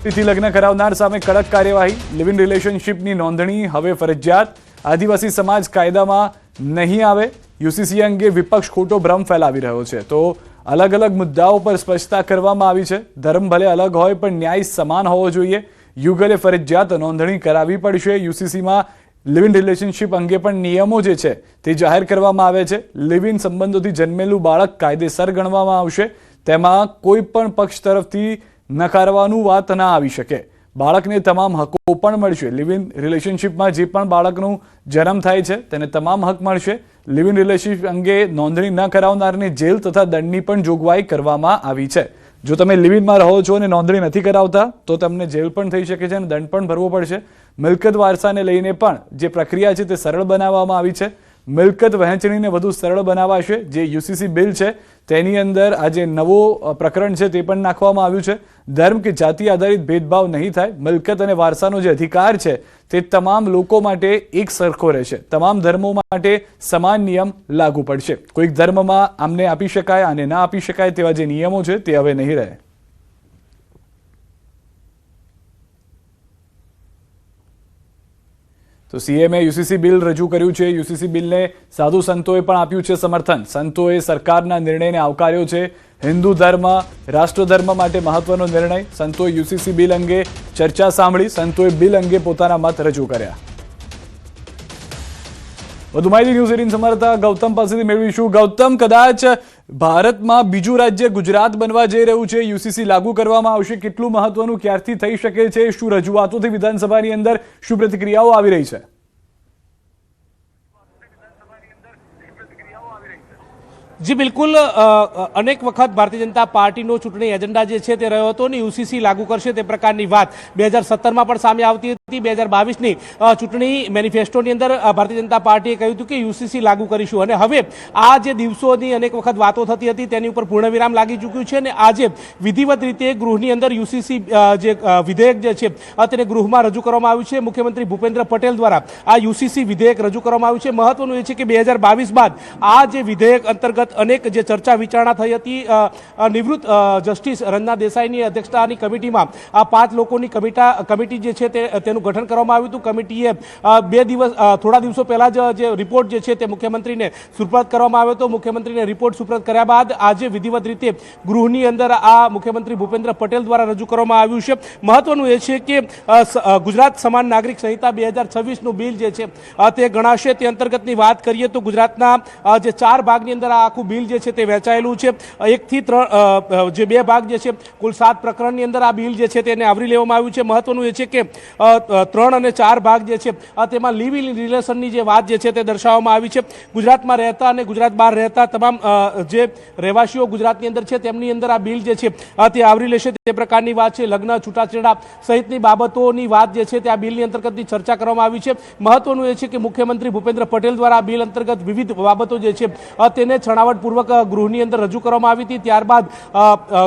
થી લગ્ન કરાવનાર સામે કડક કાર્યવાહી, લિવ ઇન રિલેશનશીપની નોંધણી હવે ફરજિયાત, આદિવાસી સમાજ કાયદામાં નહીં આવે, યુસીસી અંગે વિપક્ષ ખોટો ભ્રમ ફેલાવી રહ્યો છે। તો અલગ અલગ મુદ્દાઓ પર સ્પષ્ટતા કરવામાં આવી છે। ધર્મ ભલે અલગ હોય પણ ન્યાય સમાન હોવો જોઈએ, યુગલે ફરજિયાત નોંધણી કરાવવી પડશે। યુસીસીમાં લિવ ઇન રિલેશનશીપ અંગે પણ નિયમો જે છે તે જાહેર કરવામાં આવે છે। લિવ ઇન સંબંધોથી જન્મેલું બાળક કાયદેસર ગણવામાં આવશે, તેમાં કોઈ પણ પક્ષ તરફથી નકારવાનું વાત ના આવી શકે। બાળકને તમામ હકો પણ મળશે। લિવ ઇન રિલેશનશીપમાં જે પણ બાળકનું જન્મ થાય છે તેને તમામ હક મળશે। લિવ ઇન રિલેશનશીપ અંગે નોંધણી ન કરાવનારને જેલ તથા દંડની પણ જોગવાઈ કરવામાં આવી છે। જો તમે લિવ ઇનમાં રહો છો અને નોંધણી નથી કરાવતા તો તમને જેલ પણ થઈ શકે છે અને દંડ પણ ભરવો પડશે। મિલકત વારસાને લઈને પણ જે પ્રક્રિયા છે તે સરળ બનાવવામાં આવી છે। મિલકત વહેંચણીને વધુ સરળ બનાવાશે। જે યુસીસી બિલ છે તેની અંદર આ જે નવો પ્રકરણ છે તે પણ નાખવામાં આવ્યું છે। ધર્મ કે જાતિ આધારિત ભેદભાવ નહીં થાય। મિલકત અને વારસાનો જે અધિકાર છે તે તમામ લોકો માટે એક સરખો રહેશે। તમામ ધર્મો માટે સમાન નિયમ લાગુ પડશે। કોઈક ધર્મમાં આમને આપી શકાય આને ના આપી શકાય તેવા જે નિયમો છે તે હવે નહીં રહે। તો સીએમએ યુસીસી બિલ રજૂ કર્યું છે। યુસીસી બિલને સાધુ સંતોએ પણ આપ્યું છે સમર્થન। સંતોએ સરકારના નિર્ણયને આવકાર્યો છે। હિન્દુ ધર્મ રાષ્ટ્રધર્મ માટે મહત્વનો નિર્ણય। સંતોએ યુસીસી બિલ અંગે ચર્ચા સાંભળી। સંતોએ બિલ અંગે પોતાના મત રજૂ કર્યા। વધુ માહિતી ન્યૂઝ 18 સમર્થક ગૌતમ પાસેથી મેળવીશું। ગૌતમ, કદાચ ભારતમાં બીજું રાજ્ય ગુજરાત બનવા જઈ રહ્યું છે, યુસીસી લાગુ કરવામાં આવશે, કેટલું મહત્વનું ક્યારથી થઈ શકે છે, શું રજૂઆતોથી વિધાનસભાની અંદર શું પ્રતિક્રિયાઓ આવી રહી છે? જી બિલકુલ, અનેક વખત ભારતીય જનતા પાર્ટીનો ચૂંટણી એજન્ડા જે છે તે રહ્યો હતો અને યુસીસી લાગુ કરશે તે પ્રકારની વાત 2017માં પણ સામે આવતી હતી। 2022ની ચૂંટણી મેનિફેસ્ટોની અંદર ભારતીય જનતા પાર્ટીએ કહ્યું હતું કે યુસીસી લાગુ કરીશું અને હવે આ જે દિવસોની અનેક વખત વાતો થતી હતી તેની ઉપર પૂર્ણવિરામ લાગી ચૂક્યું છે અને આજે વિધિવત રીતે ગૃહની અંદર યુસીસી જે વિધેયક જે છે તેને ગૃહમાં રજૂ કરવામાં આવ્યું છે। મુખ્યમંત્રી ભૂપેન્દ્ર પટેલ દ્વારા આ યુસીસી વિધેયક રજૂ કરવામાં આવ્યું છે। મહત્વનું એ છે કે 2022 બાદ આ જે વિધેયક અંતર્ગત અનેક જે ચર્ચા વિચારણા થઈ હતી, નિવૃત્ત જસ્ટિસ રંજના દેસાઈની અધ્યક્ષતાની કમિટીમાં આ 5 લોકોની કમિટી જે છે તેનું ગઠન કરવામાં આવ્યું હતું। કમિટીએ થોડા દિવસો પહેલા જ જે રિપોર્ટ જે છે તે મુખ્યમંત્રીને સુપ્રત કરવામાં આવ્યો હતો। મુખ્યમંત્રીને રિપોર્ટ સુપ્રત કર્યા બાદ આજે વિધિવત રીતે ગૃહની અંદર આ મુખ્યમંત્રી ભૂપેન્દ્ર પટેલ દ્વારા રજૂ કરવામાં આવ્યું છે। મહત્વનું એ છે કે ગુજરાત સમાન નાગરિક સંહિતા 2026નું બિલ જે છે તે ગણાશે। તે અંતર્ગતની વાત કરીએ તો ગુજરાતના જે 4 ભાગની અંદર આ આખું બિલ જે છે તે વહેંચાયેલું છે। 1 થી 3 જે 2 ભાગ જે છે કુલ 7 પ્રકરણની અંદર આ બિલ જે છે તેને આવરી લેવામાં આવ્યું છે। મહત્વનું એ છે કે 3 અને 4 ભાગ જે છે તેમાં લિવ ઇન રિલેશનની જે વાત જે છે તે દર્શાવવામાં આવી છે। ગુજરાતમાં રહેતા અને ગુજરાત બહાર રહેતા તમામ જે રહેવાસીઓ ગુજરાતની અંદર છે તેમની અંદર આ બિલ જે છે તે આવરી લેશે તે પ્રકારની વાત છે। લગ્ન છૂટાછેડા સહિતની બાબતોની વાત જે છે તે આ બિલની અંતર્ગતની ચર્ચા કરવામાં આવી છે। મહત્વનું એ છે કે મુખ્યમંત્રી ભૂપેન્દ્ર પટેલ દ્વારા આ બિલ અંતર્ગત વિવિધ બાબતો જે છે તેને છણાવટપૂર્વક ગૃહની અંદર રજૂ કરવામાં આવી હતી। ત્યારબાદ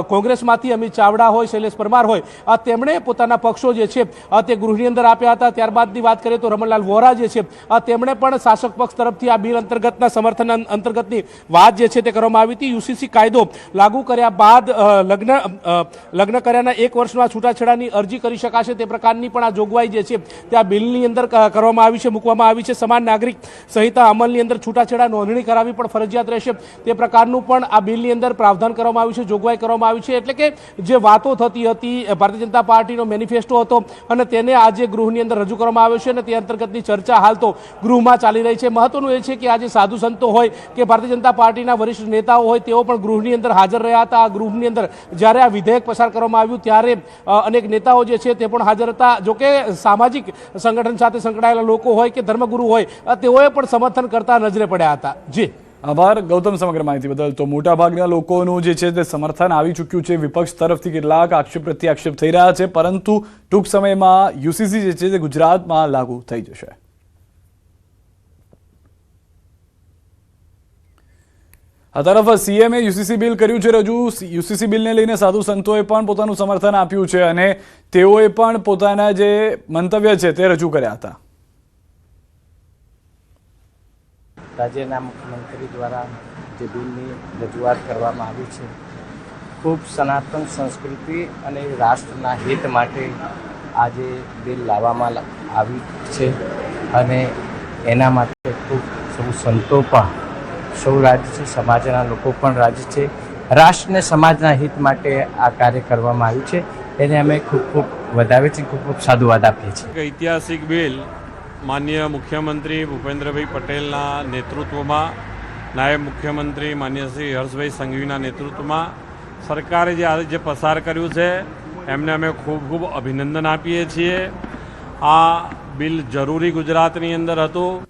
કોંગ્રેસમાંથી અમિત ચાવડા હોય, શૈલેષ પરમાર હોય, તેમણે પોતાના પક્ષો જે છે તે ગૃહની અંદર આપ્યા હતા। ત્યારબાદની વાત કરીએ તો રમણલાલ વોરા જે છે તેમણે પણ શાસક પક્ષ તરફથી આ બિલ અંતર્ગતના સમર્થન અંતર્ગતની વાત જે છે તે કરવામાં આવી હતી। યુસીસી કાયદો લાગુ કર્યા બાદ લગ્ન કર્યાના 1 વર્ષમાં છૂટાછેડાની અરજી કરી શકાશે તે પ્રકારની પણ આ જોગવાઈ જે છે તે આ બિલની અંદર કરવામાં આવી છે, મૂકવામાં આવી છે। સમાન નાગરિક સંહિતા અમલની અંદર છૂટાછેડા નોંધણી કરાવવી પણ ફરજિયાત રહેશે તે પ્રકારનું પણ આ બિલની અંદર પ્રાવધાન કરવામાં આવ્યું છે, જોગવાઈ કરવામાં આવી છે। એટલે કે જે વાતો થતી હતી, ભારતીય જનતા પાર્ટીનો મેનિફેસ્ટો હતો અને તેને આજે ગૃહની અંદર રજૂ કરવામાં આવ્યો છે અને તે અંતર્ગતની ચર્ચા હાલ તો ગૃહમાં ચાલી રહી છે। મહત્વનું એ છે કે આજે સાધુ સંતો હોય કે ભારતીય જનતા પાર્ટીના વરિષ્ઠ નેતાઓ હોય તેઓ પણ ગૃહની અંદર હાજર રહ્યા હતા। આ ગૃહની અંદર જ્યારે આ વિધેયક પસાર કરવામાં આવ્યું ત્યારે અનેક નેતાઓ જે છે તે પણ હાજર હતા। જોકે સામાજિક સંગઠન સાથે સંકળાયેલા લોકો હોય કે ધર્મગુરુ હોય તેઓએ પણ સમર્થન કરતા નજરે પડ્યા હતા। જી આભાર ગૌતમ સમગ્ર માહિતી બદલ। તો મોટાભાગના લોકોનું જે છે તે સમર્થન આવી ચૂક્યું છે। વિપક્ષ તરફથી કેટલાક આક્ષેપ પ્રત્યાક્ષેપ થઈ રહ્યા છે, પરંતુ ટૂંક સમયમાં યુસીસી જે છે તે ગુજરાતમાં લાગુ થઈ જશે। આ તરફ સીએમએ યુસીસી બિલ કર્યું છે રજૂ। યુસીસી બિલને લઈને સાધુ સંતોએ પણ પોતાનું સમર્થન આપ્યું છે અને તેઓએ પણ પોતાના જે મંતવ્ય છે તે રજૂ કર્યા હતા। રાજ્યના મુખ્યમંત્રી દ્વારા જે બિલની રજૂઆત કરવામાં આવી છે ખૂબ સનાતન સંસ્કૃતિ અને રાષ્ટ્રના હિત માટે આજે બિલ લાવવામાં આવી છે અને એના માટે ખૂબ સૌ સંતો પણ સૌ રાજી છે, સમાજના લોકો પણ રાજી છે. રાષ્ટ્ર અને સમાજના હિત માટે આ કાર્ય કરવામાં આવ્યું છે, એને અમે ખૂબ ખૂબ વધાવીએ છીએ, ખૂબ ખૂબ સાધુવાદ આપીએ છીએ. ઐતિહાસિક બિલ માનનીય મુખ્યમંત્રી ભૂપેન્દ્રભાઈ પટેલના નેતૃત્વમાં, નાયબ મુખ્યમંત્રી માનનીય શ્રી હર્ષભાઈ સંઘવીના નેતૃત્વમાં સરકારે જે પસાર કર્યું છે એમને અમે ખૂબ ખૂબ અભિનંદન આપીએ છીએ. આ બિલ જરૂરી ગુજરાતની અંદર હતું.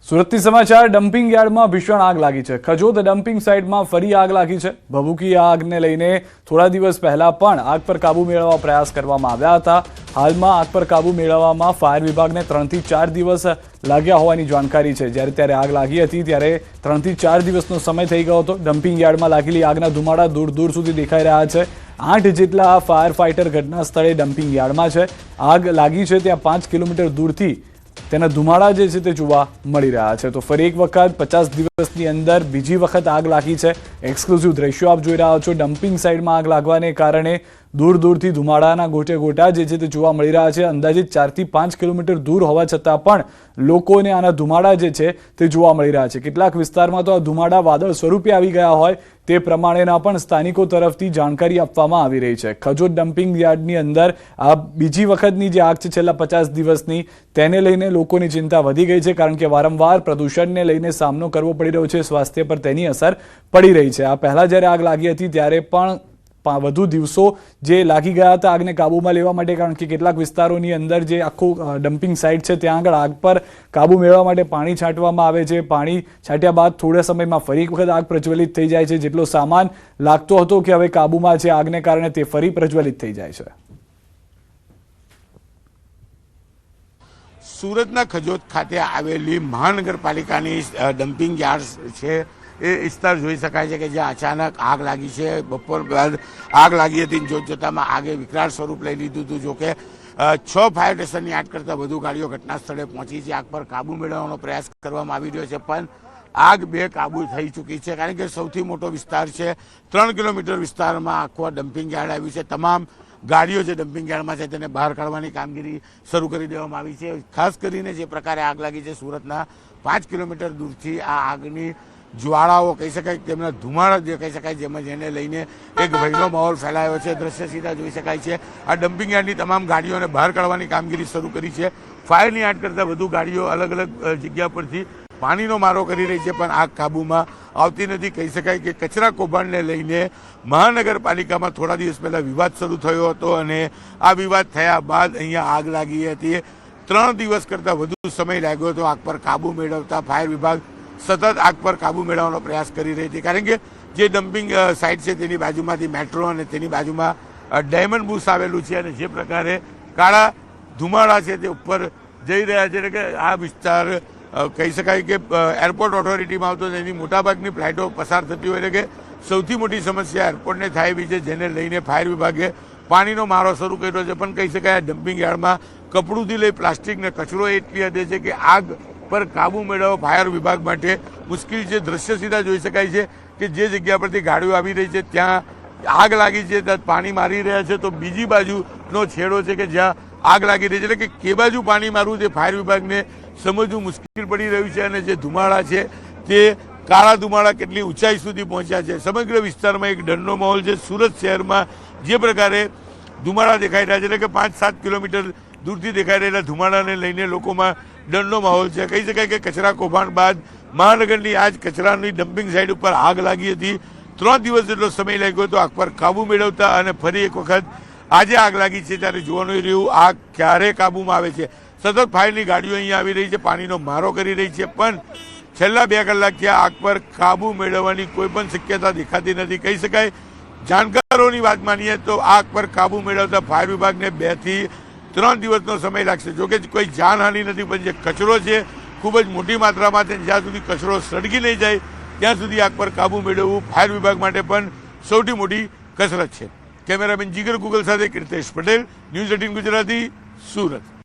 સુરતથી સમાચાર. ડમ્પિંગ યાર્ડમાં ભીષણ આગ લાગી છે. ખજોદ ડમ્પિંગ સાઇટમાં ફરી આગ લાગી છે. ભભૂકી આગને લઈને થોડા દિવસ પહેલા પણ આગ પર કાબુ મેળવવા પ્રયાસ કરવામાં આવ્યા હતા. હાલમાં આગ પર કાબુ મેળવવામાં ફાયર વિભાગને 3 થી 4 દિવસ લાગ્યા હોવાની જાણકારી છે. જ્યારે ત્યારે આગ લાગી હતી ત્યારે 3 થી 4 દિવસનો સમય થઈ ગયો હતો. ડમ્પિંગ યાર્ડમાં લાગેલી આગના ધુમાડા દૂર દૂર સુધી દેખાઈ રહ્યા છે. 8 જેટલા ફાયર ફાઇટર ઘટના સ્થળે ડમ્પિંગ યાર્ડમાં છે. આગ લાગી છે ત્યાં 5 કિલોમીટર દૂરથી તેના ધુમાડા જે છે તે જોવા મળી રહ્યા છે. તો ફરી એક વખત 50 દિવસની અંદર બીજી વખત આગ લાગી છે. એક્સક્લુઝિવ દ્રશ્યો આપ જોઈ રહ્યા છો. ડમ્પિંગ સાઇટમાં આગ લાગવાને કારણે દૂર દૂરથી ધુમાડાના ગોટે ગોટા જે છે તે જોવા મળી રહ્યા છે. અંદાજિત 4 થી 5 કિલોમીટર દૂર હોવા છતાં પણ લોકોને આના ધુમાડા જે છે તે જોવા મળી રહ્યા છે. કેટલાક વિસ્તારમાં તો આ ધુમાડા વાદળ સ્વરૂપે આવી ગયા હોય તે પ્રમાણેના પણ સ્થાનિકો તરફથી જાણકારી આપવામાં આવી રહી છે. ખજોદ ડમ્પિંગ યાર્ડની અંદર આ બીજી વખતની જે આગ છે છેલ્લા 50 દિવસની, તેને લઈને લોકોની ચિંતા વધી ગઈ છે. કારણ કે વારંવાર પ્રદૂષણને લઈને સામનો કરવો પડી રહ્યો છે. સ્વાસ્થ્ય પર તેની અસર પડી રહી છે. આ પહેલા જ્યારે આગ લાગી હતી ત્યારે પણ વધુ દિવસો જે લાગી ગયા હતા આગને કાબૂમાં લેવા માટે. કારણ કે કેટલાક વિસ્તારોની અંદર જે આખું ડમ્પિંગ સાઇટ છે ત્યાં આગળ આગ પર કાબૂ મેળવવા માટે પાણી છાંટવામાં આવે છે. પાણી છાંટ્યા બાદ થોડા સમયમાં ફરી એક વખત આગ પ્રજ્વલિત થઈ જાય છે. જેટલો સામાન લાગતો હતો કે હવે કાબૂમાં છે આગને કારણે તે ફરી પ્રજ્વલિત થઈ જાય છે. સુરતના ખજોદ ખાતે આવેલી મહાનગરપાલિકાની ડમ્પિંગ યાર્ડ છે એ વિસ્તાર જોઈ શકાય છે કે જ્યાં અચાનક આગ લાગી છે. બપોર બાદ આગ લાગી હતી. જોતજોતામાં આગે વિકરાળ સ્વરૂપ લઈ લીધું હતું. જોકે 6 ફાયર સ્ટેશનની 8 કરતાં વધુ ગાડીઓ ઘટના સ્થળે પહોંચી છે. આગ પર કાબુ મેળવવાનો પ્રયાસ કરવામાં આવી રહ્યો છે, પણ આગ બેકાબૂ થઈ ચૂકી છે. કારણ કે સૌથી મોટો વિસ્તાર છે, 3 કિલોમીટર વિસ્તારમાં આખો ડમ્પિંગ યાર્ડ આવ્યું છે. તમામ ગાડીઓ જે ડમ્પિંગ યાર્ડમાં છે તેને બહાર કાઢવાની કામગીરી શરૂ કરી દેવામાં આવી છે. ખાસ કરીને જે પ્રકારે આગ લાગી છે સુરતના 5 કિલોમીટર દૂરથી આ આગની જ્વાળાઓ કહી શકાય, તેમના ધુમાડા જે કહી શકાય, જેમાં જેને લઈને એક ભયનો માહોલ ફેલાયો છે. દ્રશ્ય સીધા જોઈ શકાય છે. આ ડમ્પિંગ યાર્ડની તમામ ગાડીઓને બહાર કાઢવાની કામગીરી શરૂ કરી છે. ફાયરની 8 કરતાં વધુ ગાડીઓ અલગ અલગ જગ્યા પરથી પાણીનો મારો કરી રહી છે, પણ આગ કાબૂમાં આવતી નથી. કહી શકાય કે કચરા કૌભાંડને લઈને મહાનગરપાલિકામાં થોડા દિવસ પહેલા વિવાદ શરૂ થયો હતો અને આ વિવાદ થયા બાદ અહીંયા આગ લાગી હતી. 3 દિવસ કરતાં વધુ સમય લાગ્યો હતો આગ પર કાબુ મેળવતા. ફાયર વિભાગ સતત આગ પર કાબુ મેળવવાનો પ્રયાસ કરી રહી હતી. કારણ કે જે ડમ્પિંગ સાઇટ છે તેની બાજુમાંથી મેટ્રો અને તેની બાજુમાં ડાયમંડ બુશ આવેલું છે અને જે પ્રકારે કાળા ધુમાડા છે તે ઉપર જઈ રહ્યા છે. એટલે કે આ વિસ્તાર કહી શકાય કે એરપોર્ટ ઓથોરિટીમાં આવતો તેની મોટાભાગની ફ્લાઇટો પસાર થતી હોય. એટલે કે સૌથી મોટી સમસ્યા એરપોર્ટને થાય એવી છે, જેને લઈને ફાયર વિભાગે પાણીનો મારો શરૂ કર્યો છે. પણ કહી શકાય ડમ્પિંગ યાર્ડમાં કપડુંથી લઈ પ્લાસ્ટિકને કચરો એટલી હદે છે કે આગ પર કાબુ મેળવવા ફાયર વિભાગ માટે મુશ્કેલ છે. દ્રશ્ય સીધા જોઈ શકાય છે કે જે જગ્યા પરથી ગાડીઓ આવી રહી છે ત્યાં આગ લાગી છે, ત્યાં પાણી મારી રહ્યા છે, તો બીજી બાજુનો છેડો છે કે જ્યાં આગ લાગી રહી છે. એટલે કે કે બાજુ પાણી મારવું તે ફાયર વિભાગને સમજવું મુશ્કેલ પડી રહ્યું છે. અને જે ધુમાડા છે તે કાળા ધુમાડા કેટલી ઊંચાઈ સુધી પહોંચ્યા છે. સમગ્ર વિસ્તારમાં એક ડરનો માહોલ છે. સુરત શહેરમાં જે પ્રકારે ધુમાડા દેખાઈ રહ્યા છે, એટલે કે 5-7 કિલોમીટર દૂરથી દેખાઈ રહેલા ધુમાડાને લઈને લોકોમાં ડરનો માહોલ છે. કહી શકાય કે કચરા કૌભાંડ બાદ મહાનગરની આજ કચરાની ડમ્પિંગ સાઇટ ઉપર આગ લાગી હતી. 3 દિવસ જેટલો સમય લાગ્યો હતો આગ પર કાબુ મેળવતા અને ફરી એક વખત આજે આગ લાગી છે ત્યારે જોવાનું રહ્યું આગ ક્યારે કાબુમાં આવે છે. સતત ફાયરની ગાડીઓ અહીંયા આવી રહી છે, પાણીનો મારો કરી રહી છે, પણ છેલ્લા 2 કલાકથી આગ પર કાબુ મેળવવાની કોઈ પણ શક્યતા દેખાતી નથી. કહી શકાય જાણકારોની વાત માનીએ તો આગ પર કાબુ મેળવતા ફાયર વિભાગને 2 થી 3 દિવસનો સમય લાગશે. જોકે કોઈ જાનહાનિ નથી, પણ જે કચરો છે ખૂબ જ મોટી માત્રામાં છે. જ્યાં સુધી કચરો સળગી નહીં જાય ત્યાં સુધી આગ પર કાબુ મેળવવું ફાયર વિભાગ માટે પણ સૌથી મોટી કસરત છે. કેમેરામેન જીગર ગુગલ સાથે કીર્તેશ પટેલ, ન્યૂઝ 18 ગુજરાતી, સુરત.